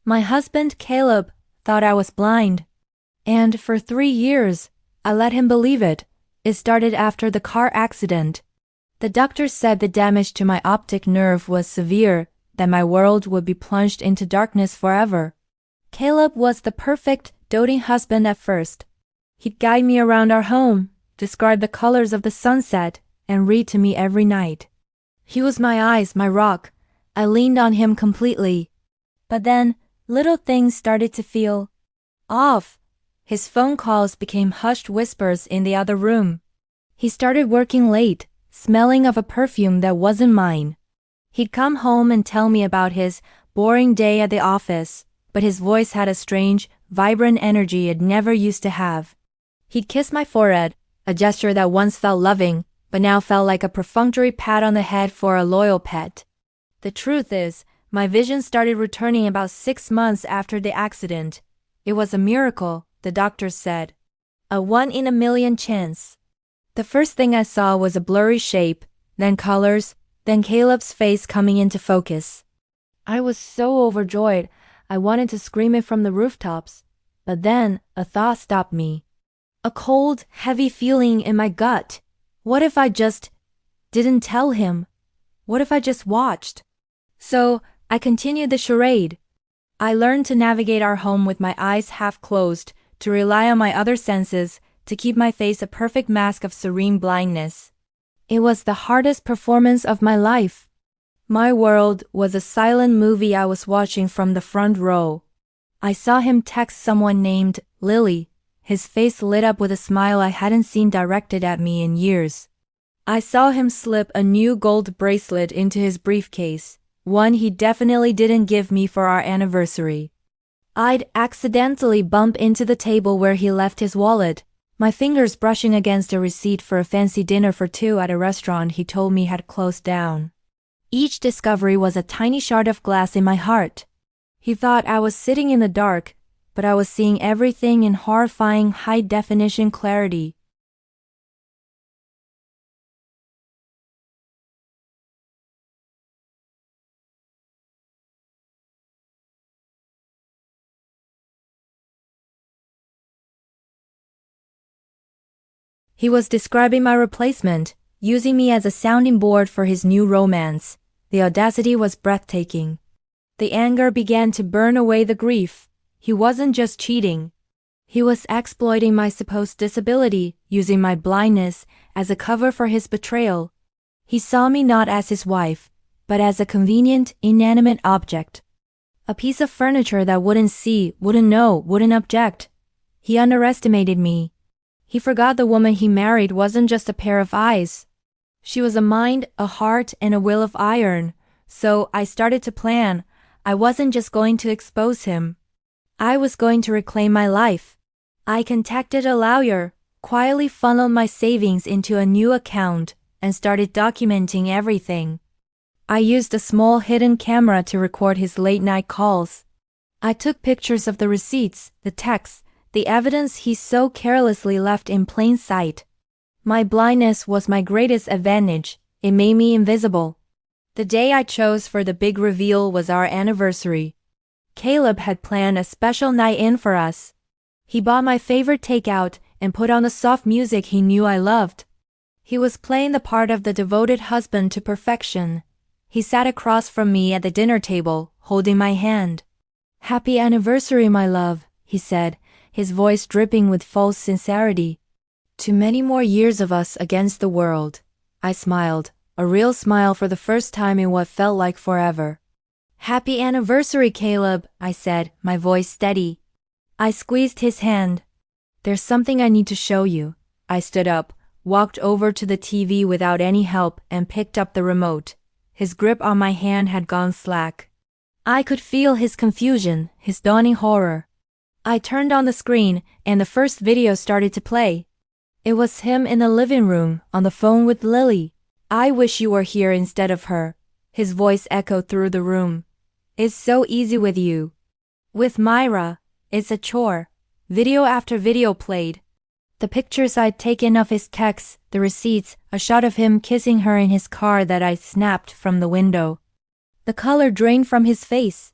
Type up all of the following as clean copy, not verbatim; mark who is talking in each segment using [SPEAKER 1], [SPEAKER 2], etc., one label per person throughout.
[SPEAKER 1] My husband, Caleb, thought I was blind. And for 3 years, I let him believe it. It started after the car accident. The doctor said the damage to my optic nerve was severe, that my world would be plunged into darkness forever. Caleb was the perfect, doting husband at first. He'd guide me around our home, describe the colors of the sunset, and read to me every night. He was my eyes, my rock. I leaned on him completely. But then, little things started to feel off. His phone calls became hushed whispers in the other room. He started working late, smelling of a perfume that wasn't mine. He'd come home and tell me about his boring day at the office, but his voice had a strange, vibrant energy it never used to have. He'd kiss my forehead, a gesture that once felt loving, but now felt like a perfunctory pat on the head for a loyal pet. The truth is, my vision started returning about 6 months after the accident. It was a miracle, the doctors said. A 1 in a million chance. The first thing I saw was a blurry shape, then colors, then Caleb's face coming into focus. I was so overjoyed, I wanted to scream it from the rooftops. But then, a thought stopped me. A cold, heavy feeling in my gut. What if I just didn't tell him? What if I just watched? So, I continued the charade. I learned to navigate our home with my eyes half closed, to rely on my other senses, to keep my face a perfect mask of serene blindness. It was the hardest performance of my life. My world was a silent movie I was watching from the front row. I saw him text someone named Lily. His face lit up with a smile I hadn't seen directed at me in years. I saw him slip a new gold bracelet into his briefcase, one he definitely didn't give me for our anniversary. I'd accidentally bump into the table where he left his wallet, my fingers brushing against a receipt for a fancy dinner for 2 at a restaurant he told me had closed down. Each discovery was a tiny shard of glass in my heart. He thought I was sitting in the dark, but I was seeing everything in horrifying high-definition clarity. He was describing my replacement, using me as a sounding board for his new romance. The audacity was breathtaking. The anger began to burn away the grief. He wasn't just cheating. He was exploiting my supposed disability, using my blindness as a cover for his betrayal. He saw me not as his wife, but as a convenient, inanimate object. A piece of furniture that wouldn't see, wouldn't know, wouldn't object. He underestimated me. He forgot the woman he married wasn't just a pair of eyes. She was a mind, a heart, and a will of iron. So I started to plan. I wasn't just going to expose him. I was going to reclaim my life. I contacted a lawyer, quietly funneled my savings into a new account, and started documenting everything. I used a small hidden camera to record his late-night calls. I took pictures of the receipts, the texts, the evidence he so carelessly left in plain sight. My blindness was my greatest advantage. It made me invisible. The day I chose for the big reveal was our anniversary. Caleb had planned a special night in for us. He bought my favorite takeout and put on the soft music he knew I loved. He was playing the part of the devoted husband to perfection. He sat across from me at the dinner table, holding my hand. "Happy anniversary, my love," he said, his voice dripping with false sincerity. "To many more years of us against the world." I smiled, a real smile for the first time in what felt like forever. "Happy anniversary, Caleb," I said, my voice steady. I squeezed his hand. "There's something I need to show you." I stood up, walked over to the TV without any help, and picked up the remote. His grip on my hand had gone slack. I could feel his confusion, his dawning horror. I turned on the screen, and the first video started to play. It was him in the living room, on the phone with Lily. "I wish you were here instead of her." His voice echoed through the room. "It's so easy with you. With Myra, it's a chore." Video after video played. The pictures I'd taken of his texts, the receipts, a shot of him kissing her in his car that I snapped from the window. The color drained from his face.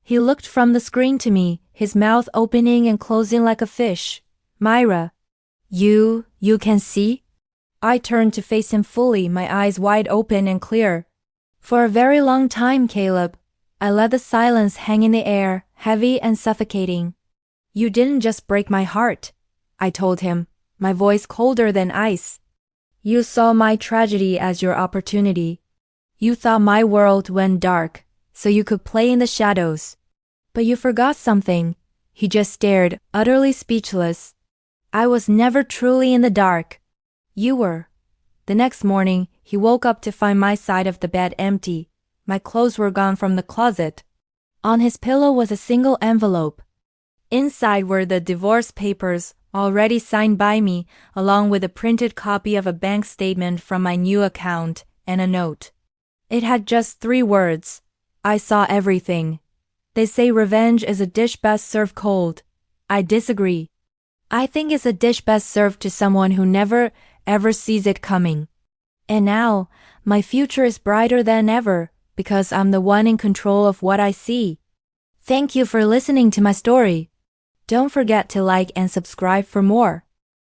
[SPEAKER 1] He looked from the screen to me, his mouth opening and closing like a fish. Myra. You can see? I turned to face him fully, my eyes wide open and clear. For a very long time, Caleb, I let the silence hang in the air, heavy and suffocating. You didn't just break my heart, I told him, my voice colder than ice. You saw my tragedy as your opportunity. You thought my world went dark, so you could play in the shadows. But you forgot something. He just stared, utterly speechless. I was never truly in the dark. You were. The next morning, he woke up to find my side of the bed empty. My clothes were gone from the closet. On his pillow was a single envelope. Inside were the divorce papers, already signed by me, along with a printed copy of a bank statement from my new account, and a note. It had just 3 words. I saw everything. They say revenge is a dish best served cold. I disagree. I think it's a dish best served to someone who never, ever sees it coming. And now, my future is brighter than ever, because I'm the one in control of what I see. Thank you for listening to my story. Don't forget to like and subscribe for more.